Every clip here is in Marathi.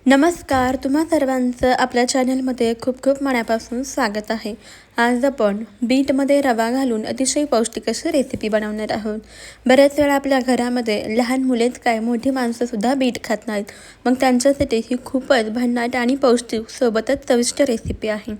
नमस्कार, तुम्हा सर्वांचं आपल्या चॅनलमध्ये खूप खूप मनापासून स्वागत आहे. आज आपण बीटमध्ये रवा घालून अतिशय पौष्टिक अशी रेसिपी बनवणार आहोत. बऱ्याच वेळा आपल्या घरामध्ये लहान मुलेच काय मोठी माणसंसुद्धा बीट खात नाहीत. मग त्यांच्यासाठी ही खूपच भन्नाट आणि पौष्टिक सोबतच चविष्ट रेसिपी आहे.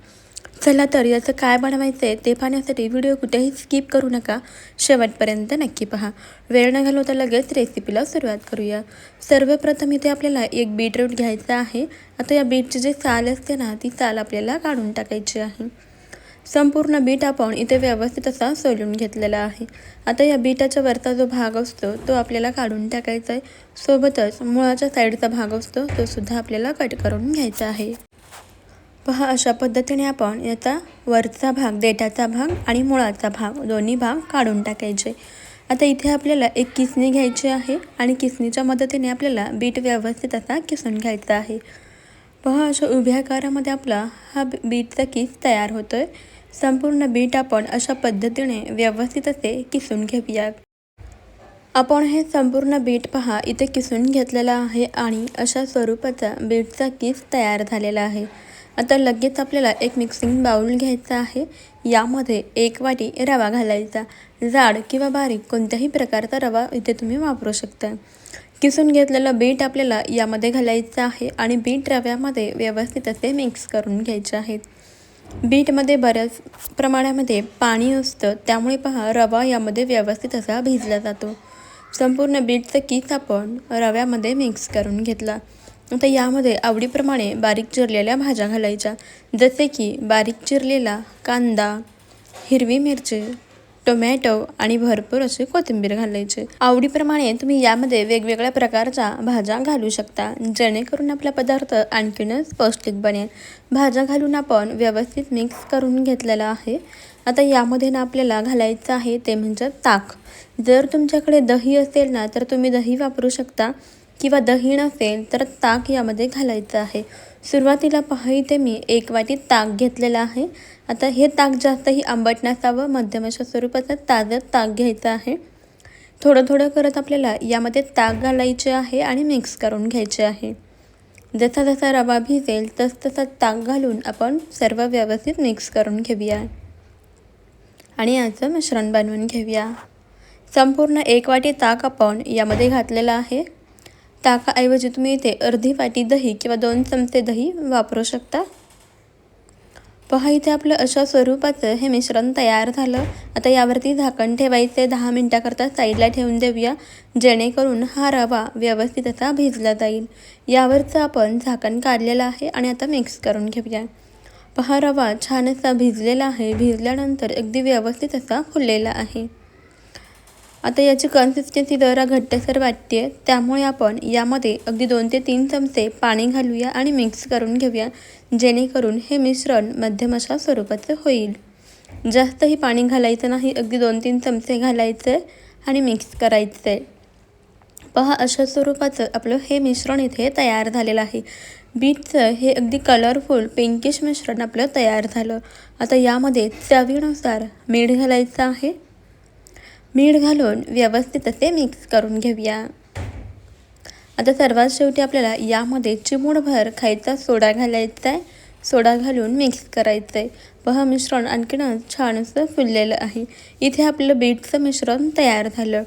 चला तर याचं काय बनवायचं आहे ते पाहण्यासाठी व्हिडिओ कुठेही स्किप करू नका, शेवटपर्यंत नक्की पहा. वेळ न घालवता लगेच रेसिपीला सुरुवात करूया. सर्वप्रथम इथे आपल्याला एक बीटरूट घ्यायचा आहे. आता या बीटची जी साल असते ना, ती साल आपल्याला काढून टाकायची आहे. संपूर्ण बीट आपण इथे व्यवस्थित असा सोलून घेतलेला आहे. आता या बीटाच्या वरचा जो भाग असतो तो आपल्याला काढून टाकायचा आहे. सोबतच मुळाच्या साईडचा भाग असतो तो सुद्धा आपल्याला कट करून घ्यायचा आहे. पहा, अशा पद्धतीने आपण याचा वरचा भाग, देठाचा भाग आणि मुळाचा भाग दोन्ही भाग काढून टाकायचे. आता इथे आपल्याला एक किसणी घ्यायची आहे आणि किसणीच्या मदतीने आपल्याला बीट व्यवस्थित असा किसून घ्यायचा आहे. पहा, अशा उभ्या आकारामध्ये आपला हा बीटचा किस तयार होतोय. संपूर्ण बीट आपण अशा पद्धतीने व्यवस्थित असे किसून घेऊया. आपण हे संपूर्ण बीट पहा इथे किसून घेतलेला आहे आणि अशा स्वरूपाचा बीटचा किस तयार झालेला आहे. आता लगेच आपल्याला एक मिक्सिंग बाउल घ्यायचा आहे. यामध्ये 1 वाटी रवा घालायचा. जाड किंवा बारीक कोणत्याही प्रकारचा रवा इथे तुम्ही वापरू शकता. किसून घेतलेलं बीट आपल्याला यामध्ये घालायचं आहे आणि बीट रव्यामध्ये व्यवस्थित असे मिक्स करून घ्यायचे आहेत. बीटमध्ये बऱ्याच प्रमाणामध्ये पाणी असतं, त्यामुळे पहा रवा यामध्ये व्यवस्थित असा भिजला जातो. संपूर्ण बीटचं किस आपण रव्यामध्ये मिक्स करून घेतला. आता यामध्ये आवडीप्रमाणे बारीक चिरलेल्या भाज्या घालायच्या, जसे की बारीक चिरलेला कांदा, हिरवी मिरची, टोमॅटो आणि भरपूर अशी कोथिंबीर घालायची. आवडीप्रमाणे तुम्ही यामध्ये वेगवेगळ्या प्रकारच्या भाज्या घालू शकता, जेणेकरून आपला पदार्थ आणखीनच पौष्टिक बनेल. भाज्या घालून आपण व्यवस्थित मिक्स करून घेतलेला आहे. आता यामध्ये ना आपल्याला घालायचं आहे ते म्हणजे ताक. जर तुमच्याकडे दही असेल ना तर तुम्ही दही वापरू शकता, किंवा दही नसेल तर ताक यामध्ये घालायचं आहे. सुरुवातीला पहा इथे मी 1 वाटी ताक घेतलेलं आहे. आता हे ताक जास्तही आंबट नसावं, मध्यम अशा स्वरूपाचं ताजं ताक घ्यायचं आहे. थोडं थोडं करत आपल्याला यामध्ये ताक घालायचे आहे आणि मिक्स करून घ्यायचे आहे. जसा जसा रवा भिजेल तसा ताक घालून आपण सर्व व्यवस्थित मिक्स करून घेऊया आणि याचं मिश्रण बनवून घेऊया. संपूर्ण 1 वाटी ताक आपण यामध्ये घातलेलं आहे. ताकाऐवजी तुम्ही इथे अर्धी वाटी दही किंवा 2 चमचे दही वापरू शकता. पहा इथे आपलं अशा स्वरूपाचं हे मिश्रण तयार झालं. आता यावरती झाकण ठेवायचे. 10 मिनिटाकरता साईडला ठेवून देऊया, जेणेकरून हा रवा व्यवस्थित असा भिजला जाईल. यावरचं आपण झाकण काढलेलं आहे आणि आता मिक्स करून घेऊया. पहा, रवा छान असा भिजलेला आहे. भिजल्यानंतर अगदी व्यवस्थित असा फुललेला आहे. आता याची कन्सिस्टन्सी जरा घट्टसर वाटते, त्यामुळे आपण यामध्ये अगदी 2 ते 3 चमचे पाणी घालूया आणि मिक्स करून घेऊया, जेणेकरून हे मिश्रण मध्यम अशा स्वरूपाचं होईल. जास्तही पाणी घालायचं नाही, अगदी 2-3 चमचे घालायचे आणि मिक्स करायचे. पहा, अशा स्वरूपाचं आपलं हे मिश्रण इथे तयार झालेलं आहे. बीटचं हे अगदी कलरफुल पिंकिश मिश्रण आपलं तयार झालं. आता यामध्ये चवीनुसार मीठ घालायचं आहे. मीठ घालून व्यवस्थित असे मिक्स करून घेऊया. आता सर्वात शेवटी आपल्याला यामध्ये चिमूटभर खायचा सोडा घालायचा आहे. सोडा घालून मिक्स करायचं आहे. पहा, मिश्रण आणखीनच छान असं फुललेलं आहे. इथे आपलं बीटचं मिश्रण तयार झालं.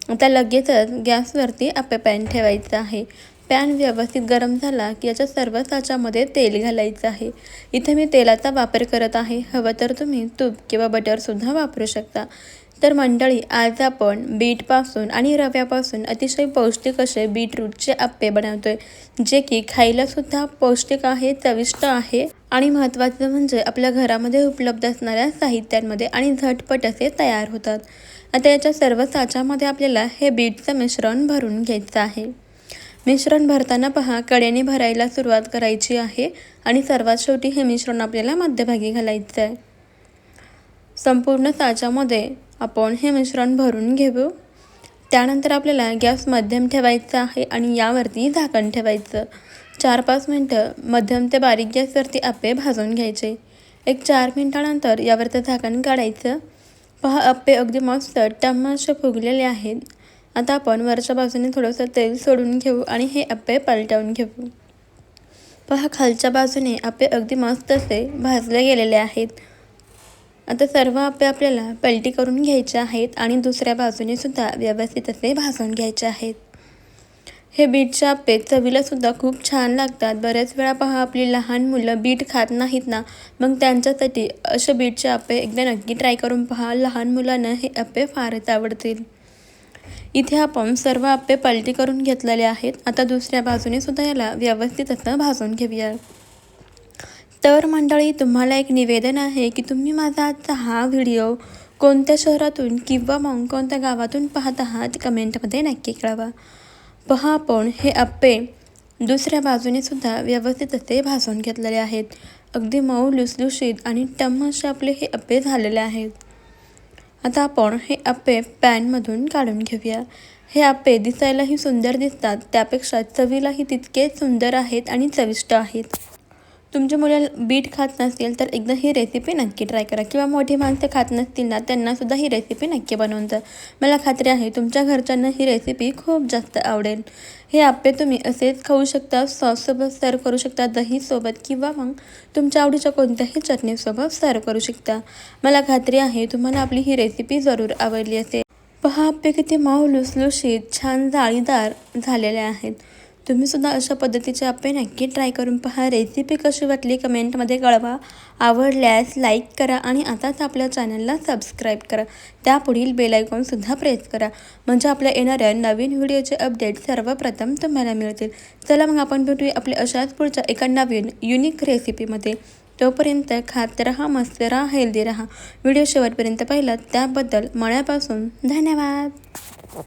आता लगेचच गॅसवरती आपलं पॅन ठेवायचं आहे. पॅन व्यवस्थित गरम झाला की याच्या सर्व साच्यामध्ये तेल घालायचं आहे. इथे मी तेलाचा वापर करत आहे. हवं तर तुम्ही तूप किंवा बटरसुद्धा वापरू शकता. तर मंडळी, आज आपण बीटपासून आणि रव्यापासून अतिशय पौष्टिक असे बीटरूटचे अप्पे बनवतोय, जे की खायलासुद्धा पौष्टिक आहे, चविष्ट आहे आणि महत्त्वाचं म्हणजे आपल्या घरामध्ये उपलब्ध असणाऱ्या साहित्यांमध्ये आणि झटपट असे तयार होतात. आता याच्या सर्व साच्यामध्ये आपल्याला हे बीटचं मिश्रण भरून घ्यायचं आहे. मिश्रण भरताना पहा, कडेने भरायला सुरुवात करायची आहे आणि सर्वात शेवटी हे मिश्रण आपल्याला मध्यभागी घालायचं आहे. संपूर्ण साच्यामध्ये आपण हे मिश्रण भरून घेऊ. त्यानंतर आपल्याला गॅस मध्यम ठेवायचा आहे आणि यावरती झाकण ठेवायचं. 4-5 मिनटं मध्यम ते बारीक गॅसवरती अप्पे भाजून घ्यायचे. एक 4 मिनिटानंतर यावरचं झाकण काढायचं. पहा, अप्पे अगदी मस्त टम्म असे फुगलेले आहेत. आता आपण वरच्या बाजूने थोडंसं तेल सोडून घेऊ आणि हे अप्पे पलटवून घेऊ. पहा खालच्या बाजूने आप्पे अगदी मस्त असे भाजले गेलेले आहेत. आता सर्व आप्पे आपल्याला पलटी करून घ्यायचे आहेत आणि दुसऱ्या बाजूने सुद्धा व्यवस्थित असे भाजून घ्यायचे आहेत. हे बीटचे आप्पे चवीला सुद्धा खूप छान लागतात. बऱ्याच वेळा पहा आपली लहान मुलं बीट खात नाहीत ना, मग त्यांच्यासाठी असे बीटचे आप्पे एकदा नक्की ट्राय करून पहा. लहान मुलांना हे आप्पे फारच आवडतील. इथे आपण सर्व आप्पे पलटी करून घेतलेले आहेत. आता दुसऱ्या बाजूने सुद्धा याला व्यवस्थित असं भाजून घेऊया. तर मंडळी, तुम्हाला एक निवेदन आहे की तुम्ही माझा आजचा हा व्हिडिओ कोणत्या शहरातून किंवा मग कोणत्या गावातून पाहत आहात कमेंटमध्ये नक्की कळवा. पहा आपण हे आप्पे दुसऱ्या बाजूने सुद्धा व्यवस्थित असे भाजून घेतलेले आहेत. अगदी मऊ लुसलुशीत आणि टम्म असे आपले हे आप्पे झालेले आहेत. आता आपण हे आप्पे पॅनमधून काढून घेऊया. हे आप्पे दिसायलाही सुंदर दिसतात, त्यापेक्षा चवीलाही तितकेच सुंदर आहेत आणि चविष्ट आहेत. तुमच्या मुलाला बीट खात नसेल तर एकदा ही रेसिपी नक्की ट्राय करा, किंवा मोठी माणसं खात नसतील ना, त्यांनासुद्धा ही रेसिपी नक्की बनवून द्या. मला खात्री आहे तुमच्या घरच्यांना ही रेसिपी खूप जास्त आवडेल. हे आप्पे तुम्ही असेच खाऊ शकता, सॉससोबत सर्व करू शकता, दहीसोबत, किंवा मग तुमच्या आवडीच्या कोणत्याही चटणीसोबत सर्व करू शकता. मला खात्री आहे तुम्हाला आपली ही रेसिपी जरूर आवडली असेल. पहा आप्पे किती मऊ लुसलुशीत छान जाळीदार झालेले आहेत. तुम्ही सुद्धा अशा पद्धतीचे आप्पे नक्की ट्राय करून पहा. रेसिपी कशी वाटली कमेंटमध्ये कळवा. आवडल्यास लाईक करा आणि आताच आपल्या चॅनलला सबस्क्राईब करा. त्यापुढील बेल आयकॉनसुद्धा प्रेस करा, म्हणजे आपल्या येणाऱ्या नवीन व्हिडिओचे अपडेट सर्वप्रथम तुम्हाला मिळतील. चला मग आपण भेटूया आपल्या अशाच पुढच्या एका नवीन युनिक रेसिपीमध्ये. तोपर्यंत खात रहा, मस्त रहा, हेल्दी रहा. व्हिडिओ शेवटपर्यंत पाहिलात त्याबद्दल मनापासून धन्यवाद.